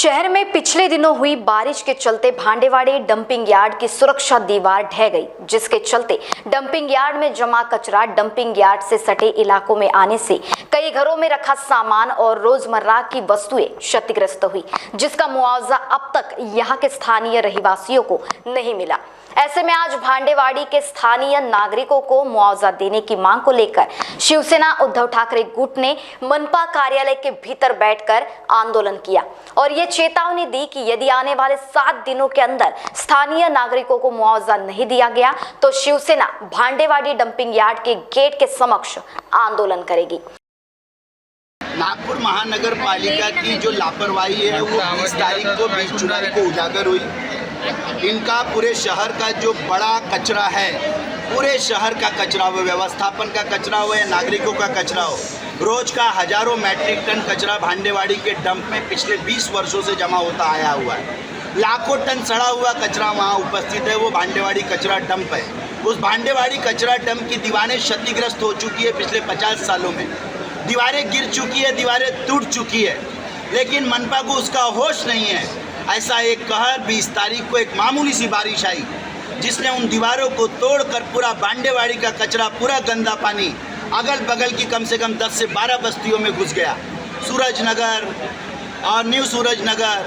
शहर में पिछले दिनों हुई बारिश के चलते भांडेवाड़ी डंपिंग यार्ड की सुरक्षा दीवार ढह गई, जिसके चलते डंपिंग यार्ड में जमा कचरा डंपिंग यार्ड से सटे इलाकों में आने से कई घरों में रखा सामान और रोजमर्रा की वस्तुएं क्षतिग्रस्त हुई, जिसका मुआवजा अब तक यहां के स्थानीय रहवासियों को नहीं मिला। ऐसे में आज भांडेवाड़ी के स्थानीय नागरिकों को मुआवजा देने की मांग को लेकर शिवसेना उद्धव ठाकरे गुट ने मनपा कार्यालय के भीतर बैठकर आंदोलन किया और ये चेतावनी दी कि यदि आने वाले 7 दिनों के अंदर स्थानीय नागरिकों को मुआवजा नहीं दिया गया तो शिवसेना भांडेवाड़ी डंपिंग यार्ड के गेट के समक्ष आंदोलन करेगी। नागपुर महानगर पालिका की जो लापरवाही है वो 20 तारीख को 20 जुलाई को उजागर हुई। इनका पूरे शहर का जो बड़ा कचरा है, पूरे शहर का कचरा हो, व्यवस्थापन का कचरा हो या नागरिकों का कचरा हो, रोज का हजारों मैट्रिक टन कचरा भांडेवाड़ी के डंप में पिछले 20 वर्षों से जमा होता आया हुआ है। लाखों टन सड़ा हुआ कचरा वहाँ उपस्थित है। वो भांडेवाड़ी कचरा डंप है। उस भांडेवाड़ी कचरा डंप की दीवारें क्षतिग्रस्त हो चुकी है। पिछले 50 सालों में दीवारें गिर चुकी है, दीवारें टूट चुकी है, लेकिन मनपा को उसका होश नहीं है। ऐसा एक कहर 20 तारीख को एक मामूली सी बारिश आई जिसने उन दीवारों को तोड़कर पूरा भांडेवाड़ी का कचरा, पूरा गंदा पानी अगल बगल की कम से कम 10 से 12 बस्तियों में घुस गया। सूरज नगर और न्यू सूरज नगर,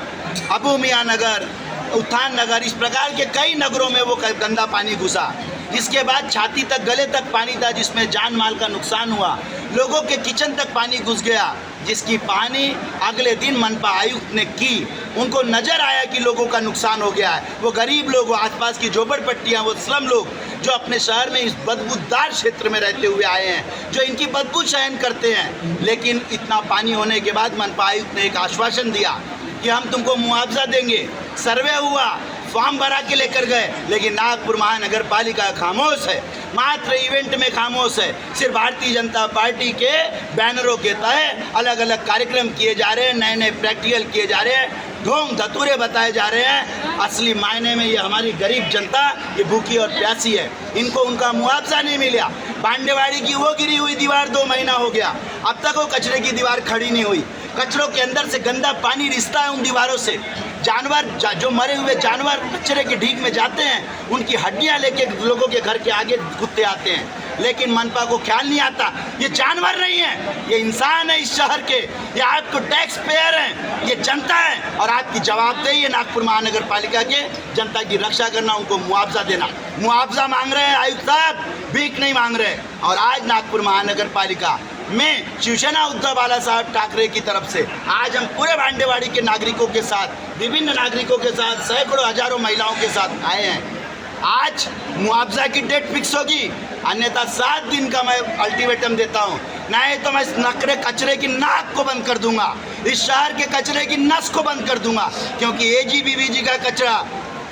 अबू मियाँ नगर, उत्थान नगर, इस प्रकार के कई नगरों में वो गंदा पानी घुसा। इसके बाद छाती तक, गले तक पानी था, जिसमें जान माल का नुकसान हुआ। लोगों के किचन तक पानी घुस गया, जिसकी पानी अगले दिन मनपा आयुक्त ने की। उनको नजर आया कि लोगों का नुकसान हो गया है। वो गरीब लोग, वो आसपास की झोपड़पट्टियाँ, वो स्लम लोग जो अपने शहर में इस बदबूदार क्षेत्र में रहते हुए आए हैं, जो इनकी बदबू सहन करते हैं। लेकिन इतना पानी होने के बाद मनपा आयुक्त ने एक आश्वासन दिया कि हम तुमको मुआवजा देंगे। सर्वे हुआ, फॉर्म भरा के लेकर गए, लेकिन नागपुर महानगर पालिका खामोश है, मात्र इवेंट में खामोश है। सिर्फ भारतीय जनता पार्टी के बैनरों के तहत अलग अलग कार्यक्रम किए जा रहे हैं, नए नए प्रैक्टिकल किए जा रहे हैं, ढोंग धतूरे बताए जा रहे हैं। असली मायने में ये हमारी गरीब जनता ये भूखी और प्यासी है। इनको उनका मुआवजा नहीं मिला। भांडेवाड़ी की वो गिरी हुई दीवार 2 महीना हो गया, अब तक वो कचरे की दीवार खड़ी नहीं हुई। कचरों के अंदर से गंदा पानी रिसता है उन दीवारों से। जानवर, जो मरे हुए जानवर कचरे की ढीक में जाते हैं, उनकी हड्डियां लेके लोगों के घर के आगे कुत्ते आते हैं। लेकिन मनपा को ख्याल नहीं आता, ये जानवर नहीं है, ये इंसान है इस शहर के, ये आपको टैक्स पेयर हैं, ये जनता है और आपकी जवाबदेही है नागपुर महानगर पालिका के जनता की रक्षा करना, उनको मुआवजा देना। मुआवजा मांग रहे हैं आयुक्त साहब, भीख नहीं मांग रहे। और आज नागपुर महानगर पालिका में शिवसेना उद्धव बाला साहब ठाकरे की तरफ से आज हम पूरे भांडेवाड़ी के नागरिकों के साथ, विभिन्न नागरिकों के साथ, सैकड़ों हजारों महिलाओं के साथ आए हैं। आज मुआवजा की डेट फिक्स होगी, अन्यथा 7 दिन का मैं अल्टीमेटम देता हूँ, नहीं तो मैं इस नकरे कचरे की नाक को बंद कर दूंगा, इस शहर के कचरे की नस को बंद कर दूंगा। क्योंकि एजीबीवीजी का कचरा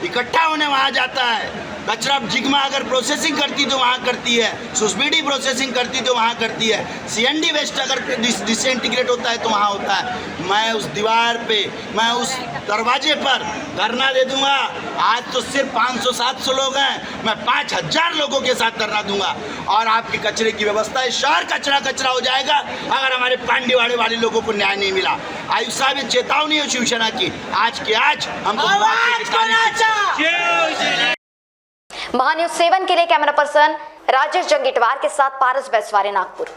इकट्ठा होने वहाँ जाता है। कचरा जिग्मा अगर प्रोसेसिंग करती तो वहाँ करती है, सुसबीडी प्रोसेसिंग करती तो वहाँ करती है, सीएनडी वेस्ट अगर डिसइंटीग्रेट होता है तो वहाँ होता है। मैं उस दीवार पे, मैं उस दरवाजे पर धरना दे दूंगा। आज तो सिर्फ 500-700 लोग हैं, मैं 5000 लोगों के साथ धरना दूंगा और आपके कचरे की व्यवस्था है। शहर कचरा कचरा हो जाएगा अगर हमारे भांडेवाड़ी वाले लोगों को न्याय नहीं मिला। आयुक्त साहब, ये चेतावनी है शिवसेना की, आज के आज हमको महान्यूज 7 के लिए कैमरा पर्सन राजेश जंगीटवार के साथ पारस बैसवारे, नागपुर।